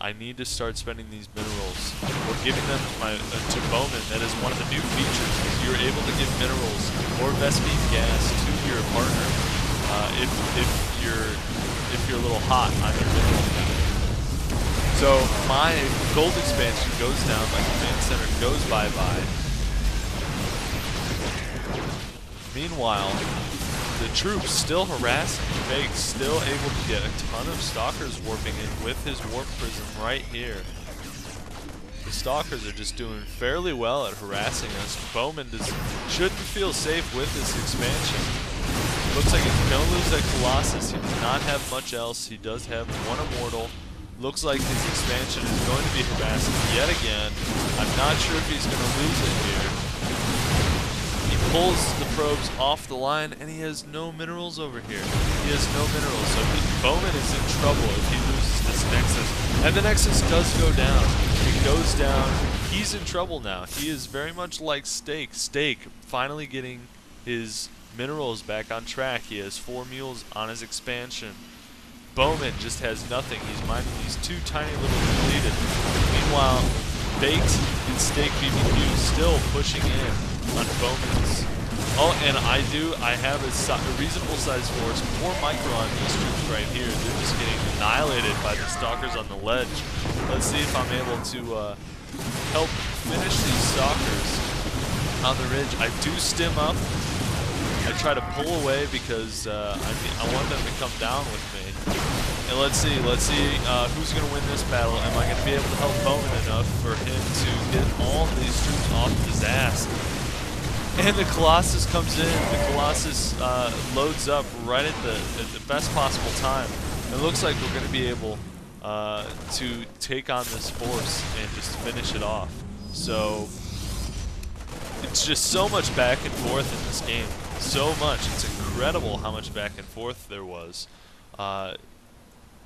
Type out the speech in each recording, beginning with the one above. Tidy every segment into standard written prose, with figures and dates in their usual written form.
I need to start spending these minerals or giving them to Bowman. That is one of the new features. You're able to give minerals or Vespine gas to your partner if you're a little hot on your mineral count. So my gold expansion goes down, my command center goes bye-bye. Meanwhile, the troops still harassing Fake, still able to get a ton of stalkers warping in with his warp prism right here. The stalkers are just doing fairly well at harassing us. Bowman shouldn't feel safe with this expansion. Looks like he's going to lose that Colossus. He does not have much else. He does have one immortal. Looks like his expansion is going to be harassed yet again. I'm not sure if he's going to lose it here. He pulls the probes off the line, and he has no minerals over here. He has no minerals, so Bowman is in trouble if he loses this Nexus. And the Nexus does go down. It goes down. He's in trouble now. He is very much like Steak. Steak finally getting his minerals back on track. He has 4 mules on his expansion. Bowman just has nothing. He's mining these 2 tiny little depleted. Meanwhile, Baked and Steak BBQ still pushing in on Bowman's. Oh, and I have a reasonable sized force, 4 micro on these troops right here. They're just getting annihilated by the stalkers on the ledge. Let's see if I'm able to help finish these stalkers on the ridge. I do stim up. I try to pull away because I want them to come down with me. And let's see who's going to win this battle. Am I going to be able to help Bowman enough for him to get all of these troops off of his ass? And the Colossus comes in. The Colossus loads up right at the best possible time. It looks like we're going to be able to take on this force and just finish it off. So it's just so much back and forth in this game. So much. It's incredible how much back and forth there was.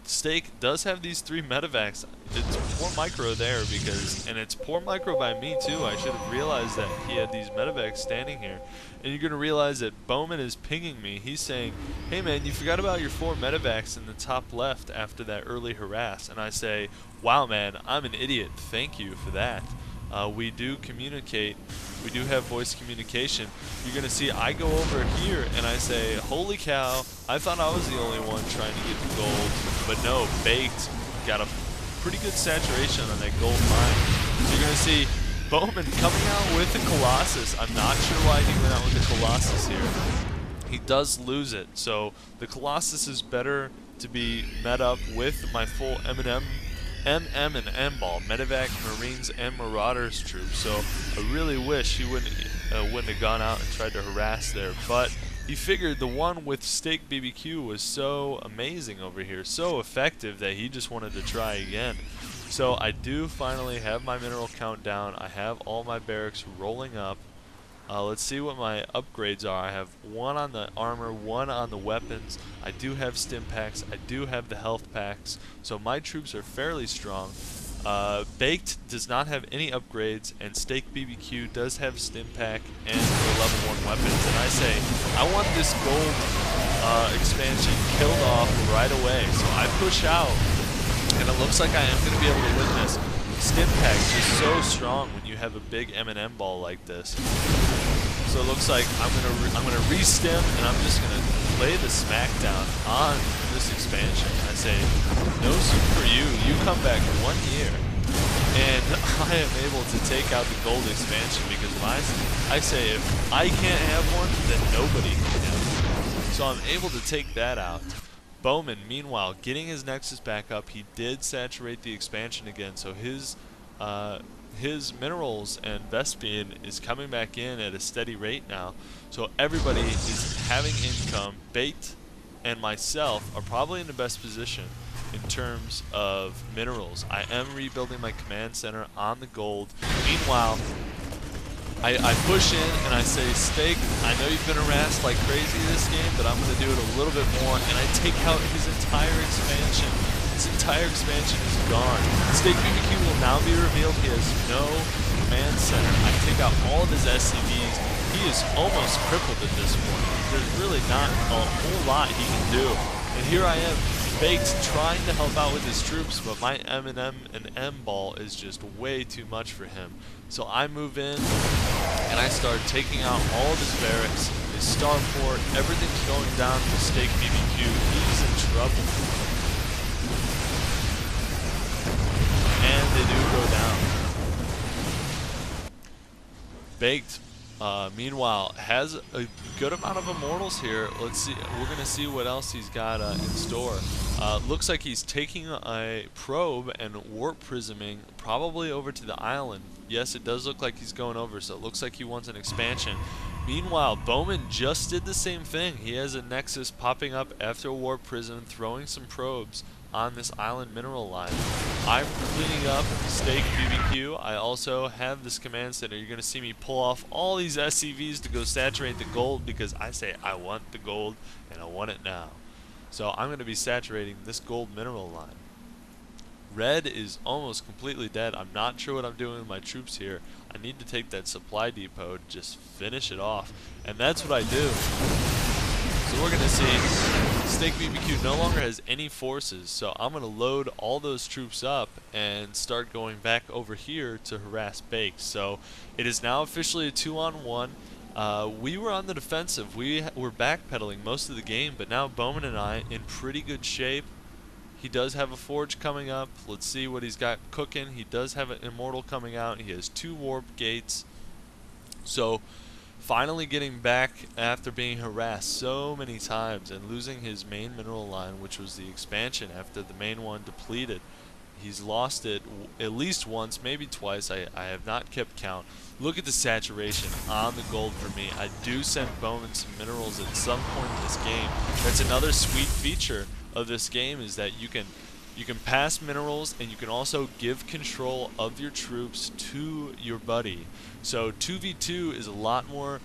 Steak does have these 3 medevacs. It's poor micro there and it's poor micro by me too. I should have realized that he had these medevacs standing here. And you're going to realize that Bowman is pinging me. He's saying, hey man, you forgot about your 4 medevacs in the top left after that early harass. And I say, wow man, I'm an idiot. Thank you for that. We do communicate. We do have voice communication. You're going to see I go over here and I say, holy cow, I thought I was the only one trying to get the gold. But no, Baked got a pretty good saturation on that gold mine. So you're going to see Bowman coming out with the Colossus. I'm not sure why he went out with the Colossus here. He does lose it. So the Colossus is better to be met up with my full MM and M ball, Medevac, Marines, and Marauders troops. So I really wish he wouldn't have gone out and tried to harass there. But he figured the one with Steak BBQ was so amazing over here, so effective that he just wanted to try again. So I do finally have my mineral count down. I have all my barracks rolling up. Let's see what my upgrades are. I have 1 on the armor, 1 on the weapons. I do have stim packs. I do have the health packs. So my troops are fairly strong. Baked does not have any upgrades, and Steak BBQ does have stim pack and the level 1 weapons. And I say, I want this gold expansion killed off right away. So I push out, and it looks like I am going to be able to win this. Stim pack's just so strong when you have a big M&M ball like this. So it looks like I'm gonna re-stim, and I'm just gonna lay the smackdown on this expansion. I say, no soup for you. You come back 1 year, and I am able to take out the gold expansion because I say if I can't have one, then nobody can have one. So I'm able to take that out. Bowman, meanwhile, getting his Nexus back up, he did saturate the expansion again, so his minerals and Vespine is coming back in at a steady rate now. So everybody is having income. Baked and myself are probably in the best position in terms of minerals. I am rebuilding my command center on the gold. Meanwhile, I push in and I say, Steak, I know you've been harassed like crazy this game, but I'm going to do it a little bit more, and I take out his entire expansion. His entire expansion is gone. Steak BBQ will now be revealed. He has no command center. I take out all of his SCVs. He is almost crippled at this point. There's really not a whole lot he can do. And here I am Baked trying to help out with his troops, but my M&M and M ball is just way too much for him. So I move in, and I start taking out all of his barracks, his starport, everything's going down for Steak BBQ. He's in trouble. And they do go down. Baked, meanwhile, has a good amount of immortals here. Let's see. We're going to see what else he's got in store. Looks like he's taking a probe and warp prisming probably over to the island. Yes, it does look like he's going over, so it looks like he wants an expansion. Meanwhile, Bowman just did the same thing. He has a Nexus popping up after a warp prism, throwing some probes on this island mineral line. I'm cleaning up Steak BBQ. I also have this command center. You're going to see me pull off all these SCVs to go saturate the gold because I say I want the gold and I want it now. So I'm going to be saturating this gold mineral line. Red is almost completely dead. I'm not sure what I'm doing with my troops here. I need to take that supply depot to just finish it off. And that's what I do. So we're going to see Steak BBQ no longer has any forces, so I'm going to load all those troops up and start going back over here to harass Baked. So it is now officially a 2-on-1. We were on the defensive. We were backpedaling most of the game, but now Bowman and I in pretty good shape. He does have a forge coming up. Let's see what he's got cooking. He does have an immortal coming out. He has 2 warp gates. So finally getting back after being harassed so many times and losing his main mineral line, which was the expansion after the main one depleted. He's lost it at least once, maybe twice. I have not kept count. Look at the saturation on the gold for me. I do send Bowman some minerals at some point in this game. That's another sweet feature of this game, is that you can pass minerals and you can also give control of your troops to your buddy. So 2v2 is a lot more,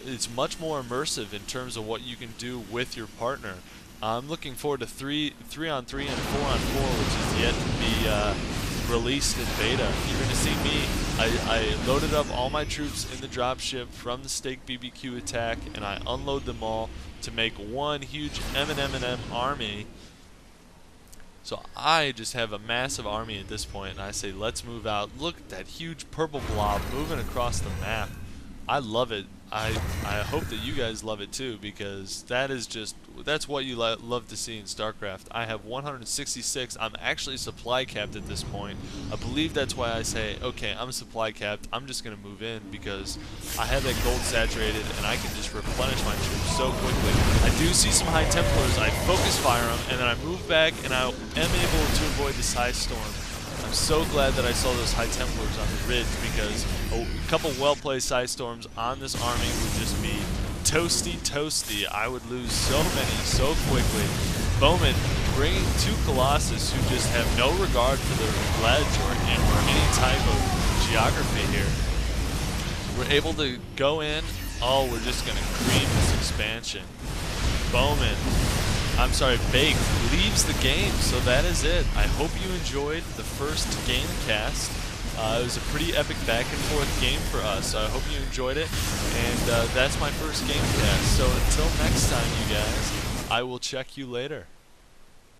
it's much more immersive in terms of what you can do with your partner. I'm looking forward to 3-on-3 and 4-on-4, which is yet to be released in beta. You're going to see me. I loaded up all my troops in the dropship from the Steak BBQ attack, and I unload them all to make one huge M&M army. So I just have a massive army at this point, and I say, let's move out. Look at that huge purple blob moving across the map. I love it. I hope that you guys love it too, because that's what you love to see in StarCraft. I have 166. I'm actually supply capped at this point. I believe that's why I say, okay, I'm supply capped. I'm just going to move in because I have that gold saturated and I can just replenish my troops so quickly. I do see some High Templars. I focus fire them and then I move back and I am able to avoid the side storm. I'm so glad that I saw those High Templars on the ridge, because a couple well-placed side storms on this army would just be toasty. I would lose so many so quickly. Bowman bringing 2 Colossus who just have no regard for the ledge or any type of geography here. We're able to go in. Oh, we're just going to cream this expansion. Baked leaves the game, so that is it. I hope you enjoyed the first game cast. It was a pretty epic back and forth game for us, so I hope you enjoyed it. And that's my first game cast, so until next time, you guys, I will check you later.